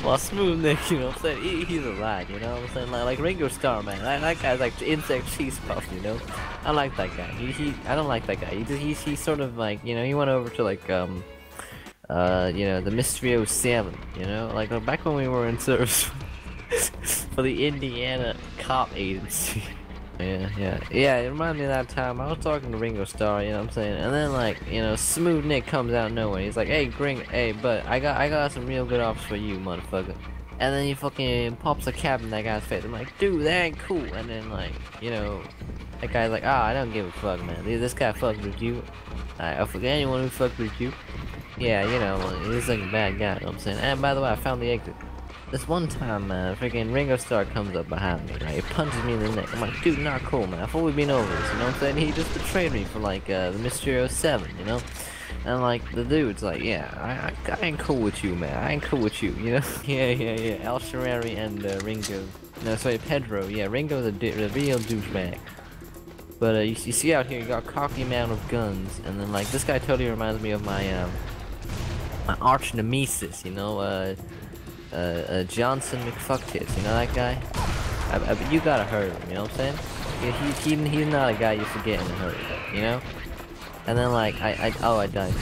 Well, Smooth Nick, you know what I'm saying? He's a lad, you know what I'm saying? Like Ringo Starr, man. That guy's like insect cheese puff, you know? I like that guy. I don't like that guy. He's sort of like, you know, he went over to like, you know, the Mysterio 7, you know? Like, back when we were in service for the Indiana Cop Agency. Yeah, it reminded me of that time I was talking to Ringo Starr, you know what I'm saying? And then like, you know, Smooth Nick comes out of nowhere. He's like, hey but I got some real good offers for you, motherfucker. And then he fucking pops a cap in that guy's face. I'm like, dude, that ain't cool. And then like, you know, that guy's like, I don't give a fuck, man. This guy fucked with you. I forget anyone who fucked with you. Yeah, you know, he's like a bad guy, you know what I'm saying? And by the way, I found the exit. This one time, man, freaking Ringo Starr comes up behind me, right? He punches me in the neck. I'm like, dude, not cool, man. I thought we'd been over this, you know what I'm saying? He just betrayed me for, like, the Mysterio 7, you know? And, like, the dude's like, yeah, I ain't cool with you, man. I ain't cool with you, you know? Yeah. Al Sherrari and, Ringo. No, sorry, Pedro. Yeah, Ringo's a real douchebag. But, you see out here, you got a cocky man with guns. And then, like, this guy totally reminds me of my, my arch nemesis, you know? Johnson McFucktits, you know that guy? You gotta hurt him, you know what I'm saying? Yeah, he's not a guy you forget in a hurry, you know? And then like I died.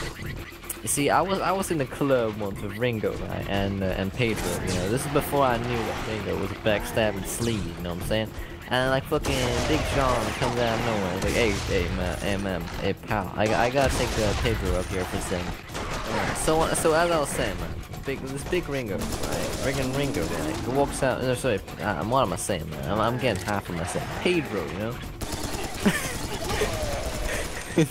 You see, I was in the club once with Ringo, right, and Pedro, you know. This is before I knew that Ringo was a backstabbing sleaze, you know what I'm saying? And like fucking Big John comes out of nowhere, he's like, hey pal, I gotta take Pedro up here for a second. So as I was saying, man, this big Ringo, right? Ringo guy, he walks out. No, sorry, what am I saying, man? I'm getting half of myself. Pedro, you know. We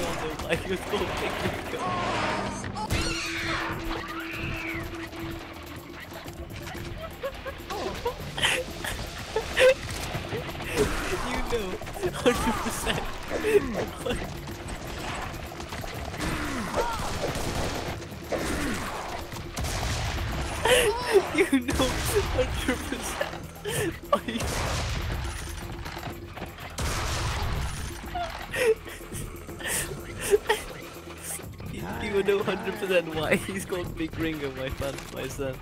all know like it's called Big Ringo. You know, 100%. You know, 100%. You know 100% why he's called Big Ringo, my son.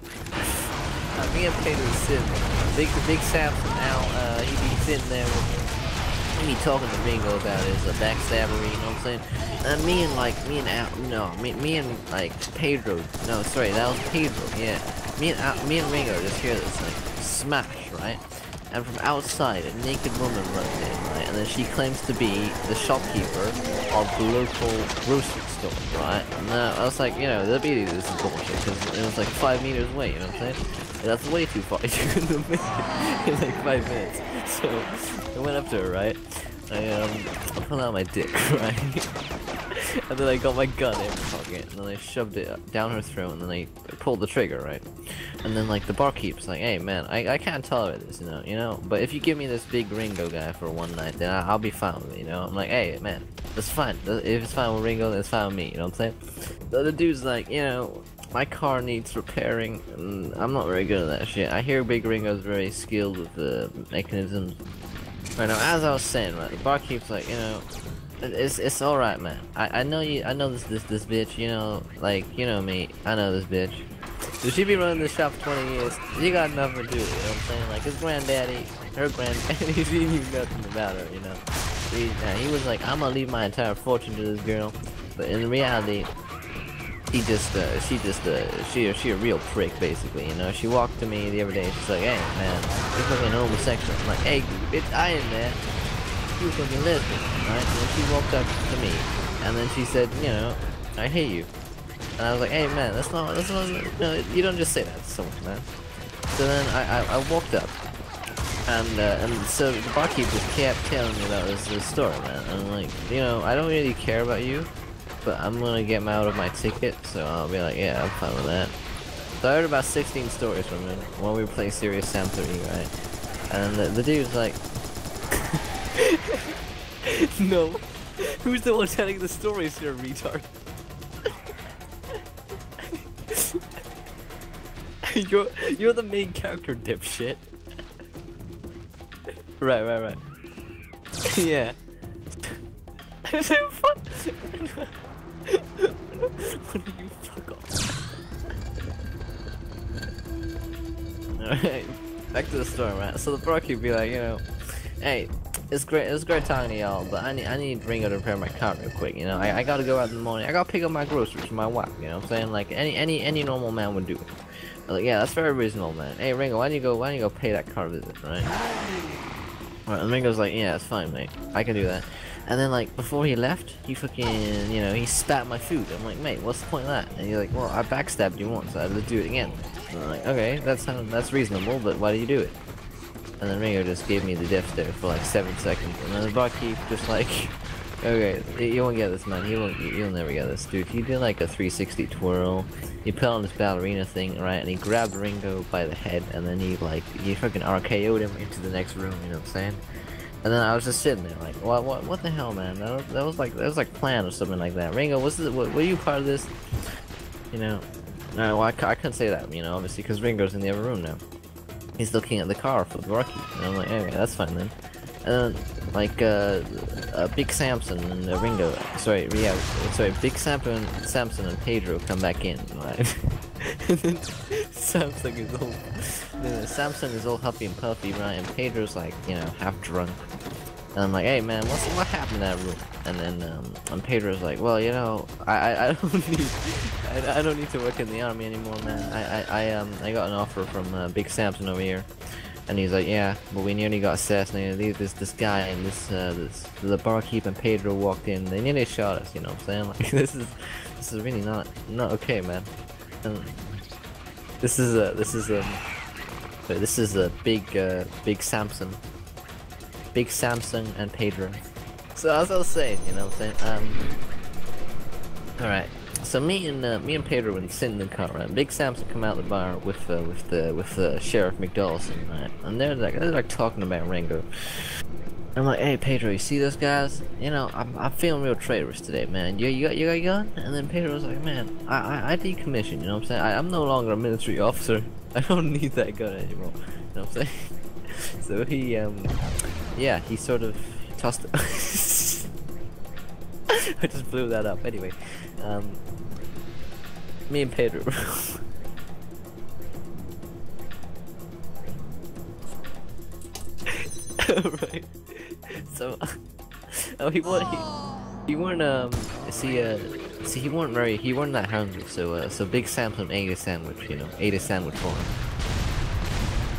Me and Pedro sitting. Big Samson now, he be sitting there with me talking to Ringo about his backstabbery, you know what I'm saying? And me and like Pedro, no, sorry, that was Pedro, yeah. Me and Ringo just hear this like smash, right? And from outside, a naked woman runs in, right? And then she claims to be the shopkeeper of the local grocery store, right? And I was like, you know, this is bullshit, because it was like 5 meters away, you know what I'm saying? And that's way too far. You couldn't make it in like 5 minutes. So I went up to her, right? I pulled out my dick, right? And then I got my gun in my pocket, and then I shoved it down her throat, and then I pulled the trigger, right? And then like the barkeep's like, hey man, I can't tolerate this, you know? But if you give me this big Ringo guy for one night, then I'll be fine with it, you know? I'm like, hey man, that's fine. If it's fine with Ringo, then it's fine with me, you know what I'm saying? The other dude's like, you know, my car needs repairing, and I'm not very good at that shit. I hear Big Ringo's very skilled with the mechanisms. Right now, as I was saying, right, the barkeep's like, you know, it's all right, man. I know this bitch, you know, like, you know me. I know this bitch. So she be running this shop for 20 years. You got nothing to do with it, you know what I'm saying? Like his granddaddy, her granddaddy, he knew nothing about her, you know. He was like, I'm gonna leave my entire fortune to this girl, but in reality, she a real prick, basically, you know. She walked to me the other day, she's like, hey man, you're fucking homosexual. I'm like, hey bitch, I ain't that. She was fucking lesbian, right? And then she walked up to me, and then she said, you know, I hate you. And I was like, hey man, that's not, no, you don't just say that to someone, man. So then I walked up, and so the barkeeper kept telling me about this story, man. And I'm like, you know, I don't really care about you, but I'm gonna get him out of my ticket, so I'll be like, yeah, I'm fine with that. So I heard about 16 stories from him when we were playing Serious Sam 3, right? And the dude's like, no, who's the one telling the stories, you're a retard? You're the main character, dipshit. Right. Yeah. What are you Alright, back to the story, right? So the barkeep be like, you know, hey, it's great talking to y'all, but I need Ringo to repair my car real quick, you know? I gotta go out in the morning, I gotta pick up my groceries for my wife, you know what I'm saying? Like, any normal man would do. Like, yeah, that's very reasonable, man. Hey, Ringo, why don't you go pay that car visit, right? Alright, and Ringo's like, yeah, it's fine, mate. I can do that. And then, like, before he left, he fucking, you know, he spat my food. I'm like, mate, what's the point of that? And he's like, well, I backstabbed you once, so I had to do it again. And I'm like, okay, that's reasonable, but why do you do it? And then Ringo just gave me the death stare for like 7 seconds, and then the barkeep just like, okay, you won't get this, man. You'll never get this, dude. He did like a 360 twirl. He put on this ballerina thing, right? And he grabbed Ringo by the head, and then he fucking RKO'd him into the next room. You know what I'm saying? And then I was just sitting there like, what the hell, man? That was like planned or something like that. Ringo, were you part of this? You know? No, well, I couldn't say that, you know, obviously, because Ringo's in the other room now. He's looking at the car for the barkeep, and I'm like, okay, that's fine then. And then, like, Big Samson and Ringo, Big Samson and Pedro come back in, right? And then Samson is all huffy and puffy, right? And Pedro's like, you know, half drunk. And I'm like, hey man, what happened in that room? And then and Pedro's like, well, you know, I don't need to work in the army anymore, man. I got an offer from Big Samson over here. And he's like, yeah, but we nearly got assassinated. This guy and the barkeep and Pedro walked in. They nearly shot us. You know what I'm saying? Like this is really not okay, man. And this is a big Samson, Big Samson and Pedro. So as I was saying, you know what I'm saying? All right. So me and Pedro were sitting in the car, right? Big Samson come out the bar with Sheriff McDowellson, right? And they're like talking about Ringo. I'm like, hey Pedro, you see those guys? You know, I'm feeling real traitorous today, man. You got a gun? And then Pedro was like, man, I decommissioned. You know what I'm saying? I'm no longer a military officer. I don't need that gun anymore. You know what I'm saying? So he yeah, he sort of tossed it. I just blew that up. Anyway, me and Pedro. Right. So, oh, he weren't see, he weren't that hungry. So Big Samson ate a sandwich, you know, ate a sandwich for him.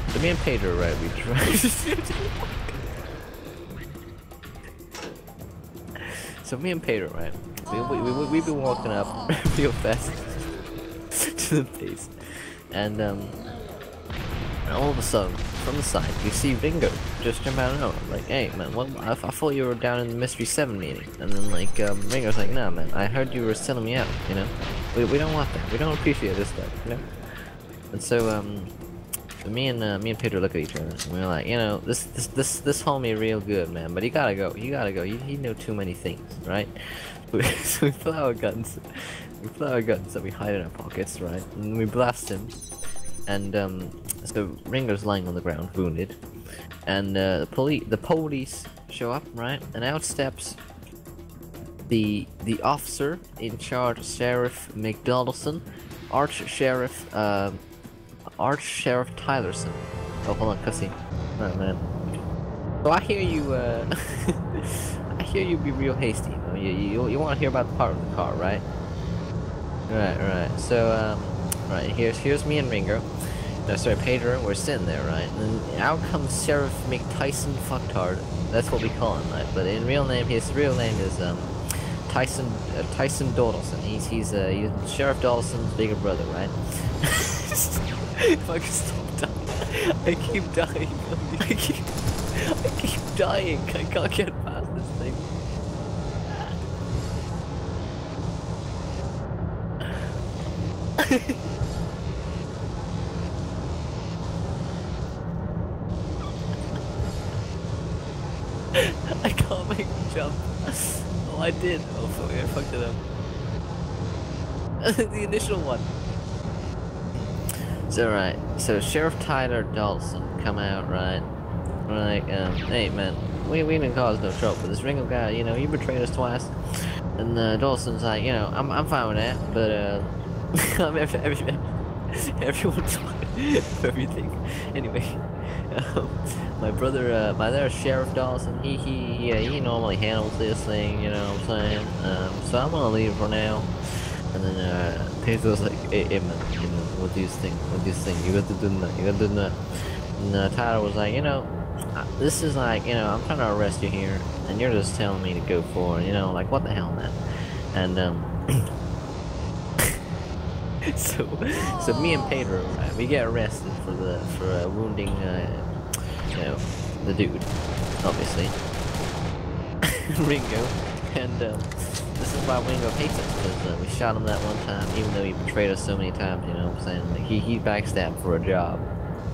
So me and Pedro, right, we tried. So me and Pedro, right, we've been walking up real fast to the base, and all of a sudden, from the side, you see Ringo just jump out of nowhere. Like, hey man, what? I thought you were down in the Mystery 7 meeting. And then like Ringo's like, nah man, I heard you were selling me out. You know, we don't want that. We don't appreciate this stuff. You know. And so me and Pedro look at each other, and we're like, you know, this homie real good, man, but he gotta go. He know too many things, right? So we pull our guns. That we hide in our pockets, right? And we blast him. And so Ringo's lying on the ground, wounded, and the police show up, right? And out steps the officer in charge, Sheriff McDonaldson, Arch Sheriff Tylerson. Oh, hold on, cussing. Oh man. So I hear you. I hear you be real hasty. You want to hear about the part of the car, right? Right. So right, here's me and Ringo. No, sorry, Pedro. We're sitting there, right? And then out comes Sheriff McTyson Fucktard. That's what we call him, right? But his real name is Tyson Dawdleson. He's Sheriff Dawdleson's bigger brother, right? If I can stop dying, I keep dying. I keep dying. I can't get past this thing. I can't make him jump. Oh, I did. Oh, fuck, I fucked it up. The initial one. So, right. So, Sheriff Tyler Dawson come out, right? We're like, hey, man, we didn't cause no trouble, but this Ringo guy, you know, he betrayed us twice. And, Dawson's like, you know, I'm fine with that, but, Everyone's everything. Anyway, um, my brother, my other Sheriff Dawson, he normally handles this thing, you know what I'm saying? So I'm gonna leave for now. And then Pedro's like, hey man, you know, what do you think? What do you think? You got to do that. You got to do that. And Tyler was like, you know, this is like, you know, I'm trying to arrest you here, and you're just telling me to go for it, you know, like what the hell, man? And so me and Pedro, right, we get arrested for wounding, you know, the dude, obviously, Ringo, and this is why Ringo hates us, because we shot him that one time, even though he betrayed us so many times, you know what I'm saying? Like, he backstabbed for a job,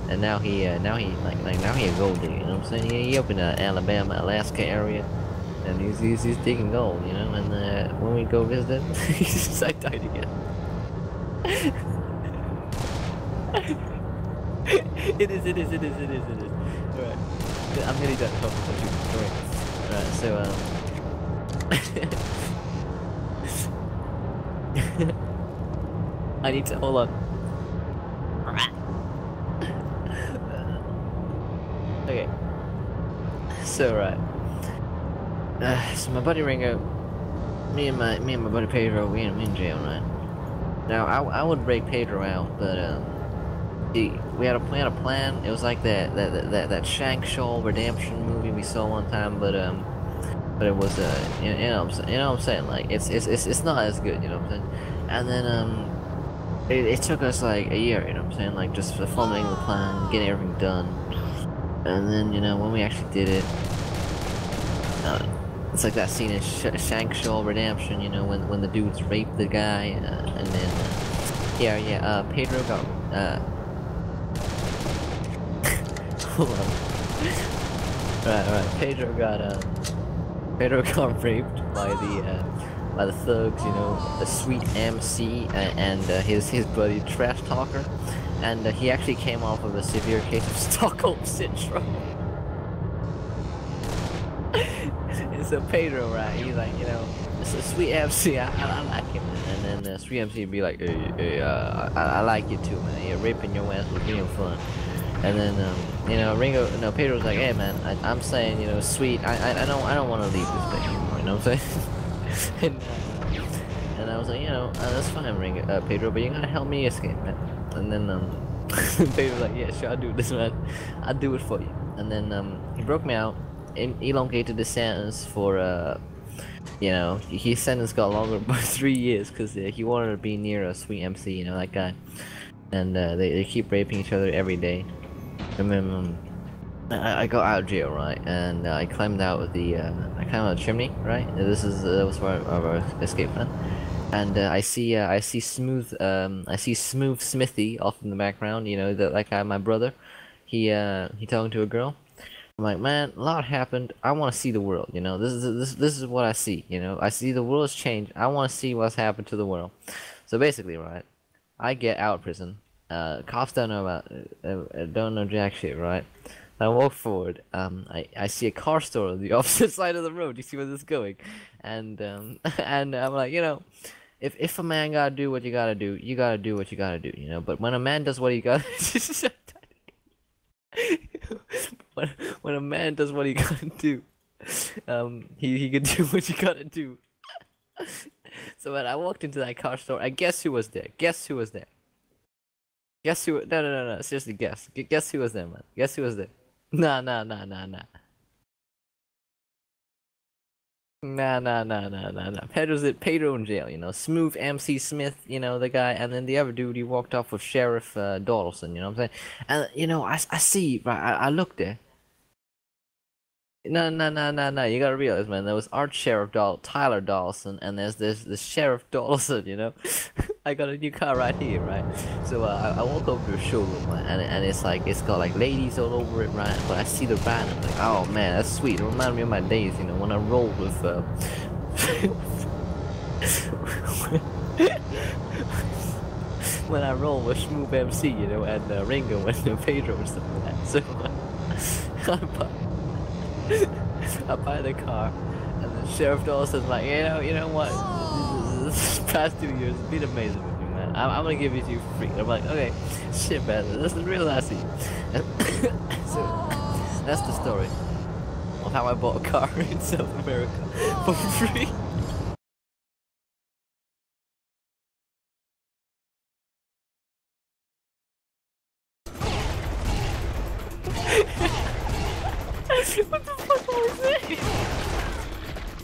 and now he a gold digger, you know what I'm saying? He up in the Alabama, Alaska area, and he's digging gold, you know. And when we go visit him, he's just like died again. It is. Alright, I'm nearly done. Alright, so I need to hold on. Okay. So right. So my buddy Ringo, me and my buddy Pedro, we in jail, right? Now I would break Pedro out, but we had a plan. It was like that Shank Shoal Redemption movie we saw one time, but it was you know what I'm saying, like it's not as good, you know what I'm saying? And then it took us like a year, you know what I'm saying, like just formulating the plan, getting everything done, and then, you know, when we actually did it, it's like that scene in Shank Shoal Redemption, you know, when the dudes raped the guy, and then Pedro got hold on. Right, Pedro got raped by the thugs, you know, the Sweet MC and his buddy Trash Talker, and he actually came off of a severe case of Stockholm Syndrome. And so Pedro, right, he's like, you know, it's a Sweet MC, I like him, and then Sweet MC would be like, hey, I like you too, man, you're raping your ass with being fun. And then, you know, Pedro was like, hey man, I'm saying, you know, Sweet, I don't want to leave this place anymore, you know what I'm saying? and I was like, you know, that's fine, Pedro, but you gotta help me escape, man. And then, Pedro was like, yeah, sure, I'll do this, man. I'll do it for you. And then, he broke me out, elongated the sentence for, you know, his sentence got longer by 3 years, because he wanted to be near a Sweet MC, you know, that guy. And, they keep raping each other every day. And then, I got out of jail, right, and I climbed out of the chimney, right. That was where our escape plan, and I see Smooth Smithy off in the background. You know, that guy, my brother. He talking to a girl. I'm like, man, a lot happened. I want to see the world. You know, this is what I see. You know, I see the world's changed. I want to see what's happened to the world. So basically, right, I get out of prison. Cops don't know jack shit, right? I walk forward. I see a car store on the opposite side of the road. You see where this is going, and and I'm like, you know, if a man gotta do what you gotta do, you gotta do what you gotta do, you know. But when a man does what he gotta, when a man does what he gotta do, he can do what you gotta do. So when I walked into that car store, and guess who was there? Guess who was there? Guess who? No. Seriously, guess. Guess who was there, man? Guess who was there? Nah. Nah. Pedro in jail, you know. Smooth MC Smith, you know, the guy, and then the other dude, he walked off with Sheriff Dawson, you know what I'm saying? And, you know, I see, right, I looked there. No, you gotta realize, man, there was Art Sheriff Tyler Dawson, and there's this Sheriff Dawson, you know? I got a new car right here, right? So, I walk over to a showroom, right? And it's got like ladies all over it, right? But I see the van, I'm like, oh man, that's sweet. It reminds me of my days, you know, when I rolled with, when I rolled with Smooth MC, you know, and Ringo and Pedro and stuff like that. So, I buy the car, and then Sheriff Dawson's like, you know what? past 2 years. It's been amazing with you, man. I'm gonna give it to you for free. I'm like, okay, shit, man. This is real assy. So that's the story of how I bought a car in South America for free. What the fuck was that?